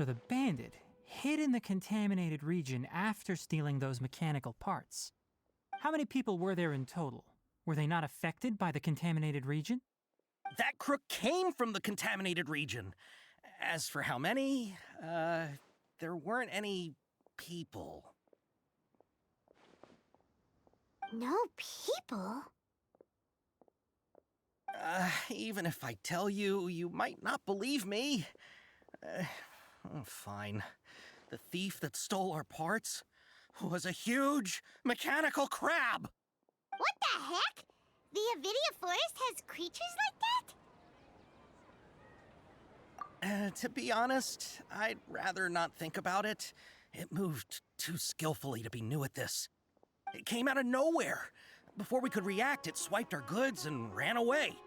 So the bandit hid in the contaminated region after stealing those mechanical parts. How many people were there in total? Were they not affected by the contaminated region? That crook came from the contaminated region. As for how many, there weren't any people. No people? Even if I tell you, you might not believe me. Fine. The thief that stole our parts was a huge mechanical crab! What the heck? The Avidia Forest has creatures like that? To be honest, I'd rather not think about it. It moved too skillfully to be new at this. It came out of nowhere. Before we could react, it swiped our goods and ran away.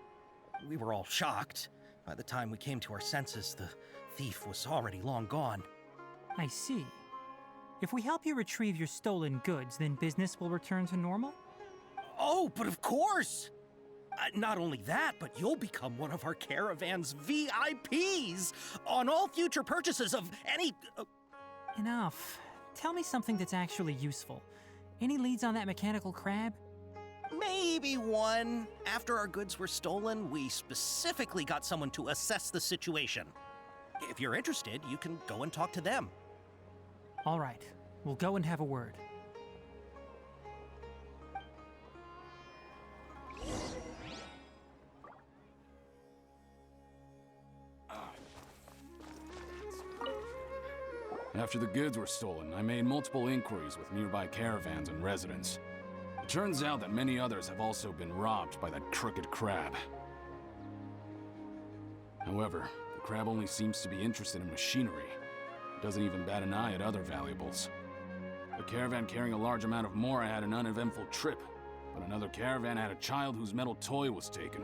We were all shocked. By the time we came to our senses, the thief was already long gone. I see. If we help you retrieve your stolen goods, then business will return to normal? Oh, but of course! Not only that, but you'll become one of our caravan's VIPs on all future purchases of any... Enough. Tell me something that's actually useful. Any leads on that mechanical crab? Maybe one. After our goods were stolen, we specifically got someone to assess the situation. If you're interested, you can go and talk to them. All right. We'll go and have a word. After the goods were stolen, I made multiple inquiries with nearby caravans and residents. It turns out that many others have also been robbed by that crooked crab. However, the crab only seems to be interested in machinery. It doesn't even bat an eye at other valuables. A caravan carrying a large amount of Mora had an uneventful trip, but another caravan had a child whose metal toy was taken.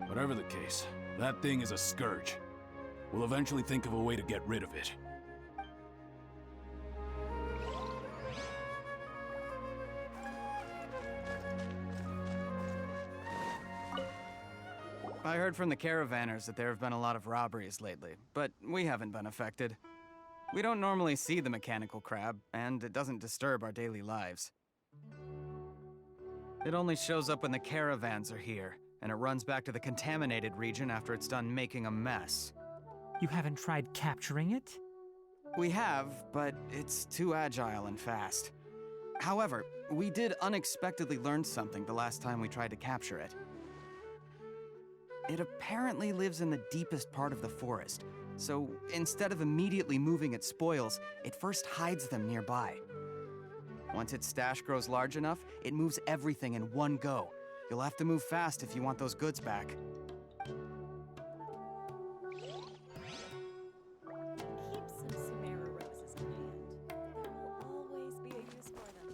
Whatever the case, that thing is a scourge. We'll eventually think of a way to get rid of it. I heard from the caravanners that there have been a lot of robberies lately, but we haven't been affected. We don't normally see the mechanical crab, and it doesn't disturb our daily lives. It only shows up when the caravans are here, and it runs back to the contaminated region after it's done making a mess. You haven't tried capturing it? We have, but it's too agile and fast. However, we did unexpectedly learn something the last time we tried to capture it. It apparently lives in the deepest part of the forest, so instead of immediately moving its spoils, it first hides them nearby. Once its stash grows large enough, it moves everything in one go. You'll have to move fast if you want those goods back. Keep some Samara roses on hand. There will always be a use for them.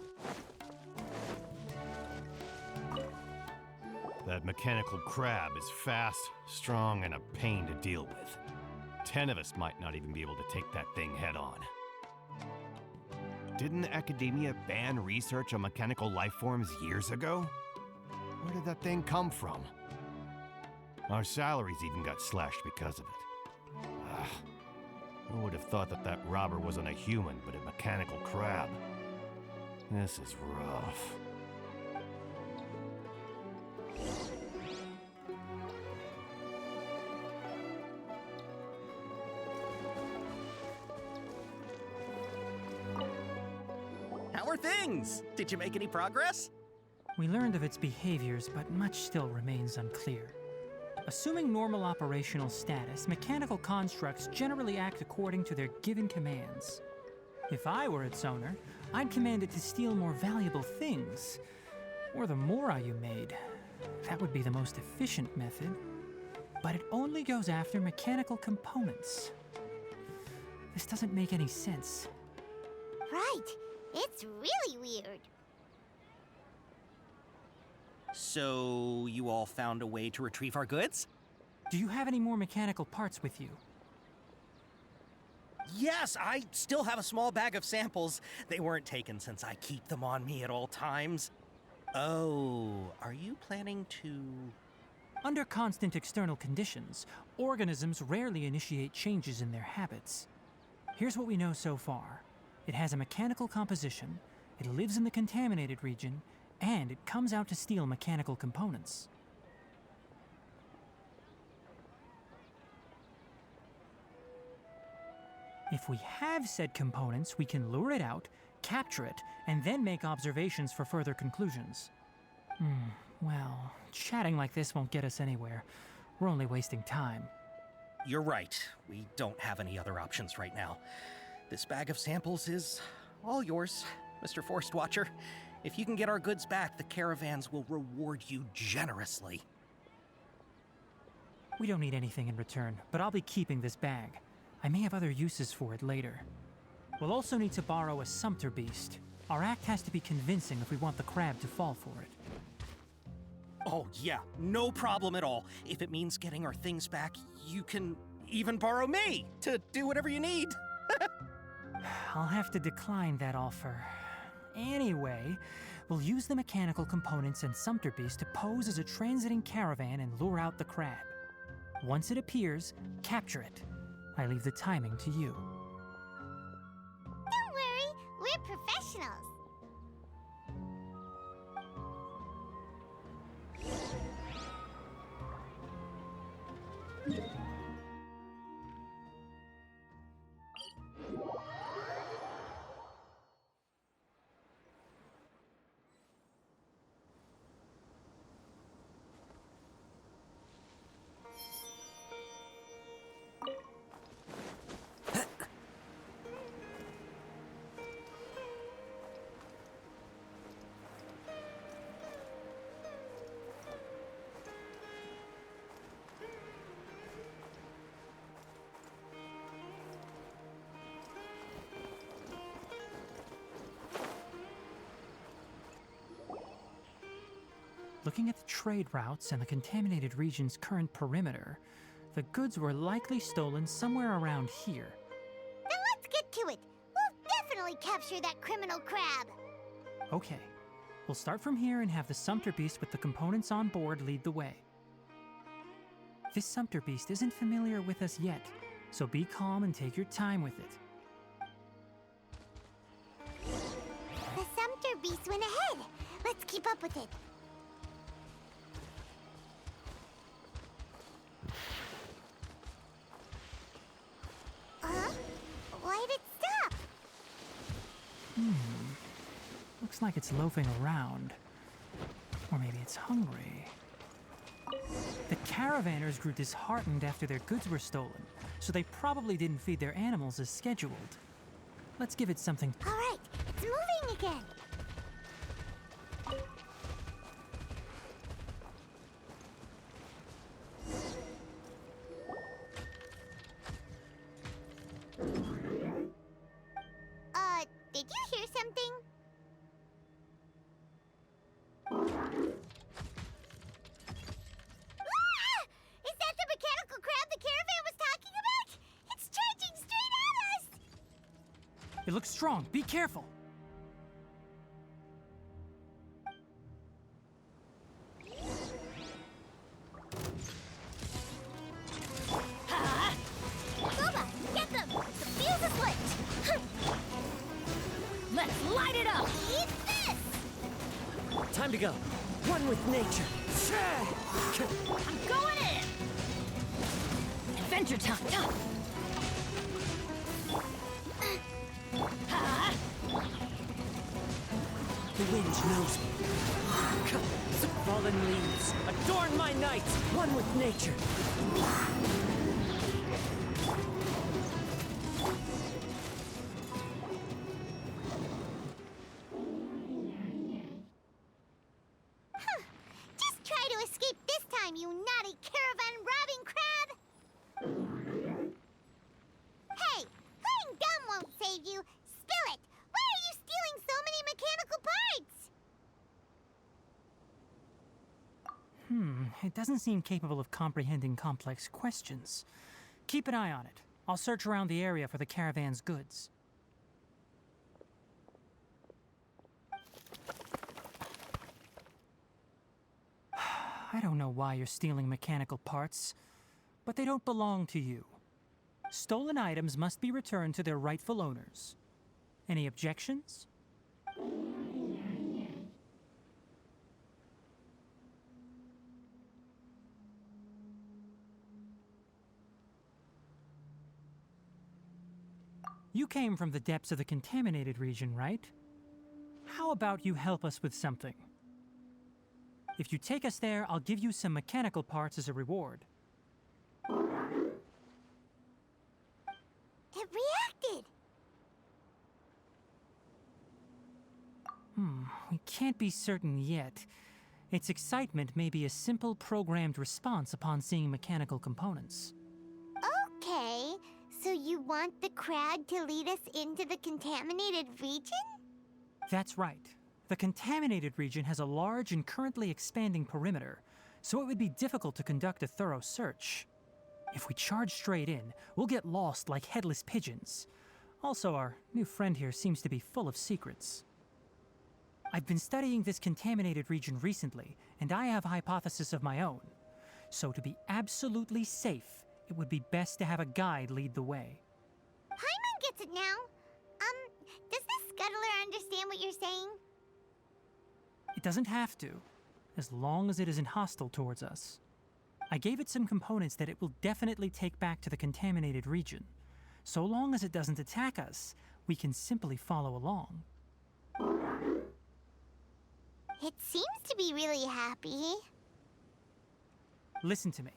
That mechanical crab is fast, strong, and a pain to deal with. 10 of us might not even be able to take that thing head on. Didn't academia ban research on mechanical life forms years ago? Where did that thing come from? Our salaries even got slashed because of it. Who would have thought that that robber wasn't a human, but a mechanical crab? This is rough. How are things? Did you make any progress? We learned of its behaviors, but much still remains unclear. Assuming normal operational status, mechanical constructs generally act according to their given commands. If I were its owner, I'd command it to steal more valuable things. Or the Mora you made. That would be the most efficient method. But it only goes after mechanical components. This doesn't make any sense. Right. It's really weird. So, you all found a way to retrieve our goods? Do you have any more mechanical parts with you? Yes, I still have a small bag of samples. They weren't taken since I keep them on me at all times. Oh, are you planning to Under constant external conditions, organisms rarely initiate changes in their habits. Here's what we know so far. It has a mechanical composition, it lives in the contaminated region, and it comes out to steal mechanical components. If we have said components, we can lure it out, capture it, and then make observations for further conclusions. Well, chatting like this won't get us anywhere. We're only wasting time. You're right. We don't have any other options right now. This bag of samples is all yours, Mr. Forest Watcher. If you can get our goods back, the caravans will reward you generously. We don't need anything in return, but I'll be keeping this bag. I may have other uses for it later. We'll also need to borrow a sumpter beast. Our act has to be convincing if we want the crab to fall for it. Oh yeah, no problem at all. If it means getting our things back, you can even borrow me to do whatever you need. I'll have to decline that offer. Anyway, we'll use the mechanical components and sumpter beast to pose as a transiting caravan and lure out the crab. Once it appears, capture it. I leave the timing to you. Don't worry, we're professionals. Looking at the trade routes and the contaminated region's current perimeter, the goods were likely stolen somewhere around here. Then let's get to it. We'll definitely capture that criminal crab. Okay, we'll start from here and have the sumpter beast with the components on board lead the way. This sumpter beast isn't familiar with us yet, so be calm and take your time with it. The sumpter beast went ahead. Let's keep up with it. Why'd it stop? Looks like it's loafing around. Or maybe it's hungry. The caravanners grew disheartened after their goods were stolen, so they probably didn't feed their animals as scheduled. Let's give it something. All right, it's moving again. Did you hear something? Ah! Is that the mechanical crab the caravan was talking about? It's charging straight at us! It looks strong. Be careful. Boba, get them! The fuse is lit! Let's light it up! Eat this! Time to go. One with nature. I'm going in! Adventure time! The wind knows me. Fallen leaves, adorn my night, one with nature. Just try to escape this time, you naughty caravan-robbing crab! Hey, playing dumb won't save you. Spill it! Why are you stealing so many mechanical parts? It doesn't seem capable of comprehending complex questions. Keep an eye on it. I'll search around the area for the caravan's goods. I I don't know why you're stealing mechanical parts, but they don't belong to you. Stolen items must be returned to their rightful owners. Any objections? You came from the depths of the contaminated region, right? How about you help us with something? If you take us there, I'll give you some mechanical parts as a reward. It reacted! We can't be certain yet. Its excitement may be a simple programmed response upon seeing mechanical components. Okay, so you want the crab to lead us into the contaminated region? That's right. The contaminated region has a large and currently expanding perimeter, so it would be difficult to conduct a thorough search. If we charge straight in, we'll get lost like headless pigeons. Also, our new friend here seems to be full of secrets. I've been studying this contaminated region recently, and I have a hypothesis of my own. So to be absolutely safe, it would be best to have a guide lead the way. Paimon gets it now. Does this scuttler understand what you're saying? It doesn't have to, as long as it isn't hostile towards us. I gave it some components that it will definitely take back to the contaminated region. So long as it doesn't attack us, we can simply follow along. It seems to be really happy. Listen to me.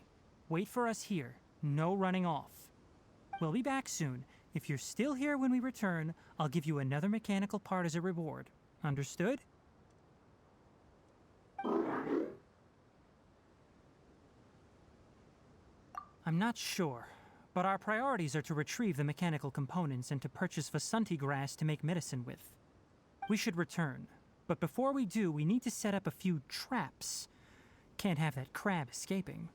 Wait for us here. No running off. We'll be back soon. If you're still here when we return, I'll give you another mechanical part as a reward. Understood? I'm not sure, but our priorities are to retrieve the mechanical components and to purchase Vasanti grass to make medicine with. We should return, but before we do, we need to set up a few traps. Can't have that crab escaping.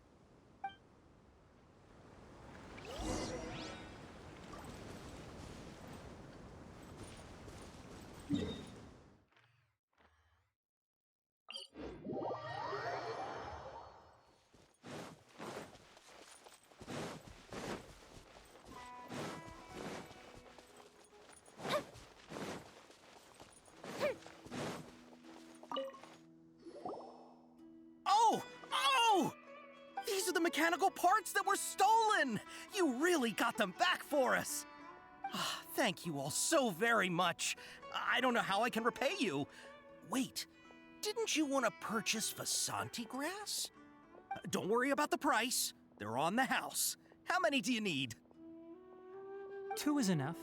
Oh! These are the mechanical parts that were stolen! You really got them back for us! Ah, thank you all so very much. I don't know how I can repay you. Wait, didn't you want to purchase Vasanti grass? Don't worry about the price. They're on the house. How many do you need? 2 is enough.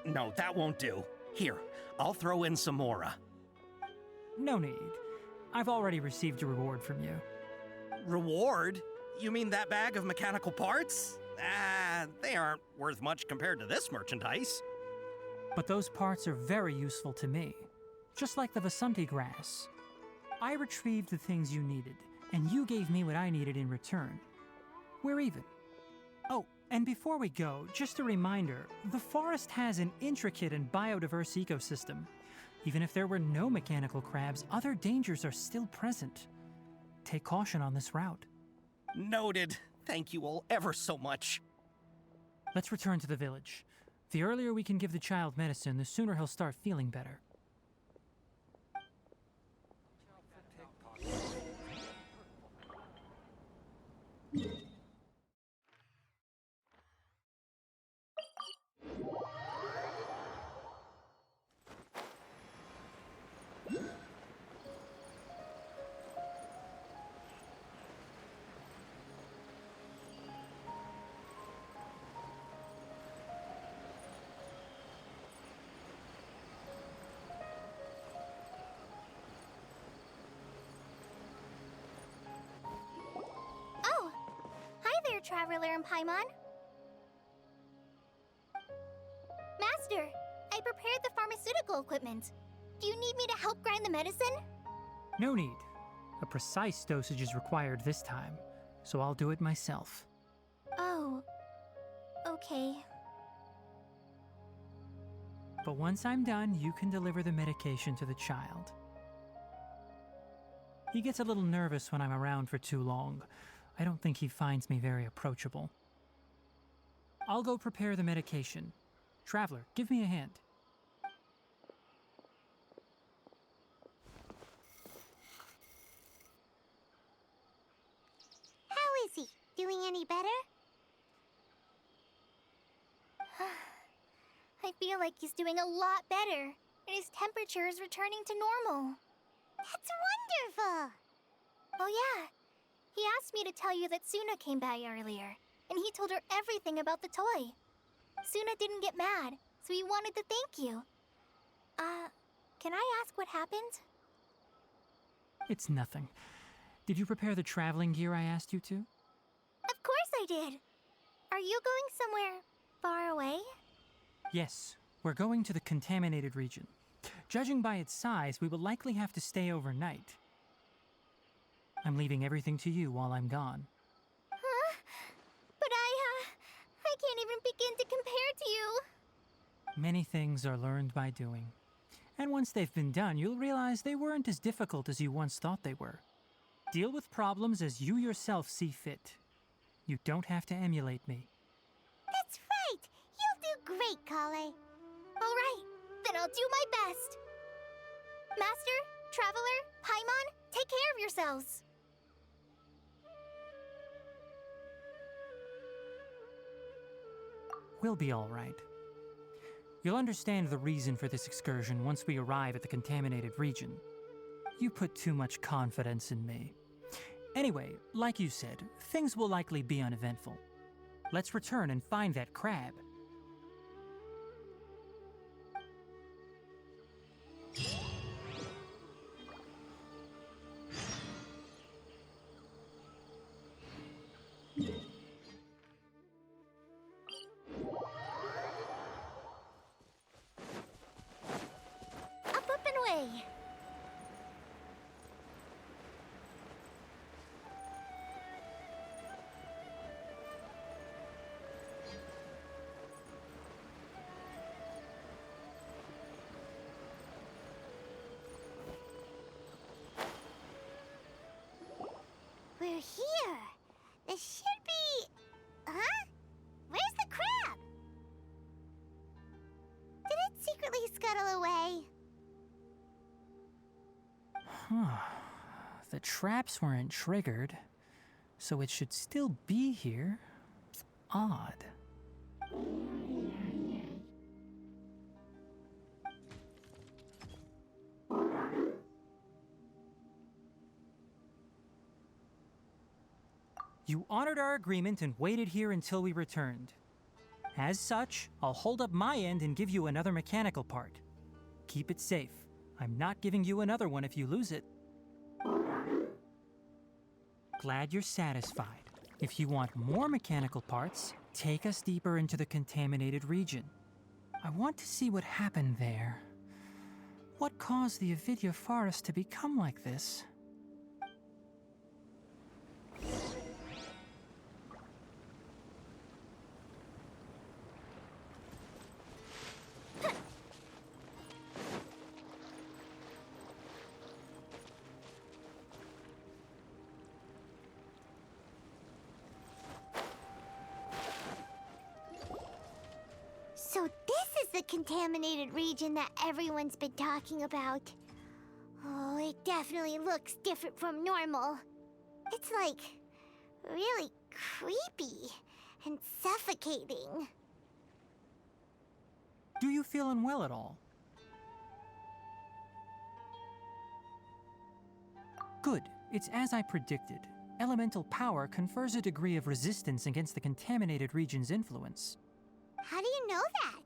No, that won't do. Here, I'll throw in some more. No need. I've already received a reward from you. Reward? You mean that bag of mechanical parts? They aren't worth much compared to this merchandise. But those parts are very useful to me. Just like the Vasanti grass. I retrieved the things you needed, and you gave me what I needed in return. We're even. Oh, and before we go, just a reminder, the forest has an intricate and biodiverse ecosystem. Even if there were no mechanical crabs, other dangers are still present. Take caution on this route. Noted. Thank you all ever so much. Let's return to the village. The earlier we can give the child medicine, the sooner he'll start feeling better. Oh! Hi there, Traveler and Paimon. Master, I prepared the pharmaceutical equipment. Do you need me to help grind the medicine? No need. A precise dosage is required this time, so I'll do it myself. Oh. Okay. But once I'm done, you can deliver the medication to the child. He gets a little nervous when I'm around for too long. I don't think he finds me very approachable. I'll go prepare the medication. Traveler, give me a hand. How is he? Doing any better? I feel like he's doing a lot better, and his temperature is returning to normal. That's wonderful! Oh yeah, he asked me to tell you that Suna came by earlier, and he told her everything about the toy. Suna didn't get mad, so he wanted to thank you. Can I ask what happened? It's nothing. Did you prepare the traveling gear I asked you to? Of course I did! Are you going somewhere far away? Yes, we're going to the contaminated region. Judging by its size, we will likely have to stay overnight. I'm leaving everything to you while I'm gone. Huh? But I can't even begin to compare to you. Many things are learned by doing. And once they've been done, you'll realize they weren't as difficult as you once thought they were. Deal with problems as you yourself see fit. You don't have to emulate me. That's right! You'll do great, Kale. All right, then I'll do my best. Master, Traveler, Paimon, take care of yourselves. We'll be all right. You'll understand the reason for this excursion once we arrive at the contaminated region. You put too much confidence in me. Anyway, like you said, things will likely be uneventful. Let's return and find that crab. Up and away. We're here. This should be... Huh? Where's the crab? Did it secretly scuttle away? The traps weren't triggered, so it should still be here. Odd. You honored our agreement and waited here until we returned. As such, I'll hold up my end and give you another mechanical part. Keep it safe. I'm not giving you another one if you lose it. Glad you're satisfied. If you want more mechanical parts, take us deeper into the contaminated region. I want to see what happened there. What caused the Avidya forest to become like this? So this is the contaminated region that everyone's been talking about. Oh, it definitely looks different from normal. It's like really creepy and suffocating. Do you feel unwell at all? Good. It's as I predicted. Elemental power confers a degree of resistance against the contaminated region's influence. How do you know that?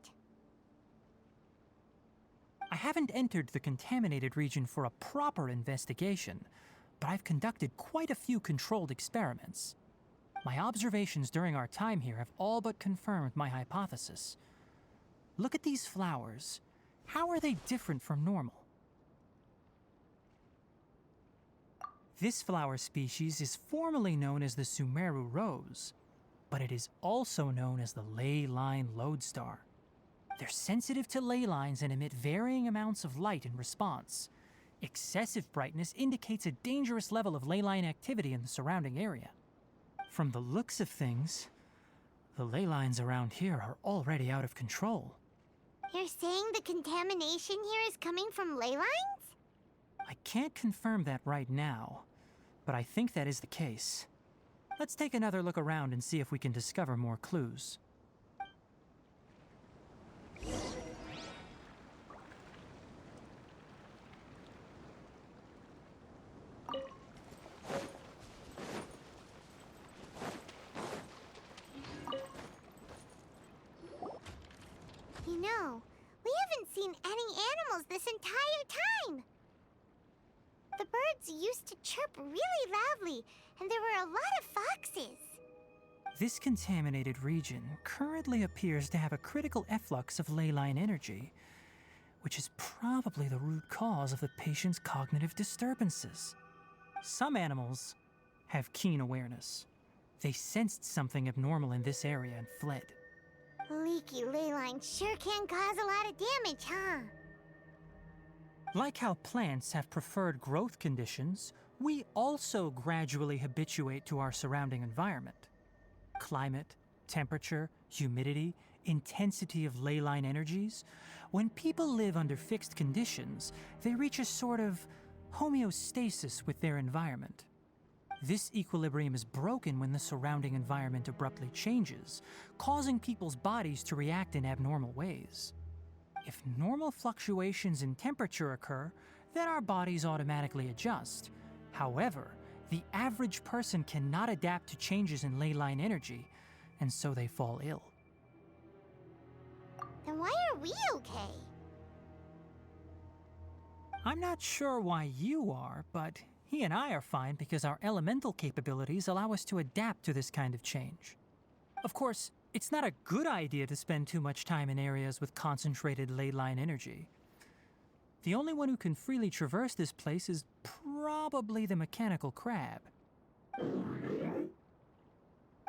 I haven't entered the contaminated region for a proper investigation, but I've conducted quite a few controlled experiments. My observations during our time here have all but confirmed my hypothesis. Look at these flowers. How are they different from normal? This flower species is formally known as the Sumeru rose, but it is also known as the ley line lodestar. They're sensitive to ley lines and emit varying amounts of light in response. Excessive brightness indicates a dangerous level of ley line activity in the surrounding area. From the looks of things, the ley lines around here are already out of control. You're saying the contamination here is coming from ley lines? I can't confirm that right now, but I think that is the case. Let's take another look around and see if we can discover more clues. You know, we haven't seen any animals this entire time. The birds used to chirp really loudly, and there were a lot of foxes. This contaminated region currently appears to have a critical efflux of ley line energy, which is probably the root cause of the patient's cognitive disturbances. Some animals have keen awareness. They sensed something abnormal in this area and fled. Leaky ley lines sure can cause a lot of damage, huh? Like how plants have preferred growth conditions, we also gradually habituate to our surrounding environment. Climate, temperature, humidity, intensity of ley line energies. When people live under fixed conditions, they reach a sort of homeostasis with their environment. This equilibrium is broken when the surrounding environment abruptly changes, causing people's bodies to react in abnormal ways. If normal fluctuations in temperature occur, then our bodies automatically adjust. However, the average person cannot adapt to changes in ley line energy, and so they fall ill. Then why are we okay? I'm not sure why you are, but he and I are fine because our elemental capabilities allow us to adapt to this kind of change. Of course, it's not a good idea to spend too much time in areas with concentrated ley line energy. The only one who can freely traverse this place is probably the mechanical crab.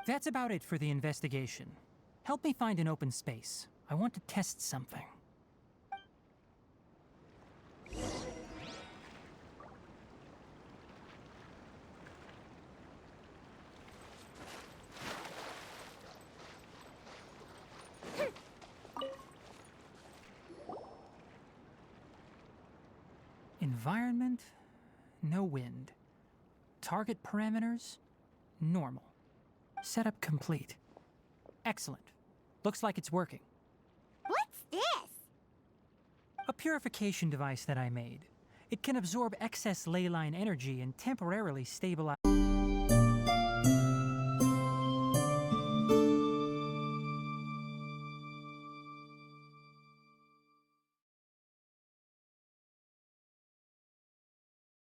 That's about it for the investigation. Help me find an open space. I want to test something. Environment, no wind. Target parameters, normal. Setup complete. Excellent. Looks like it's working. What's this? A purification device that I made. It can absorb excess ley line energy and temporarily stabilize.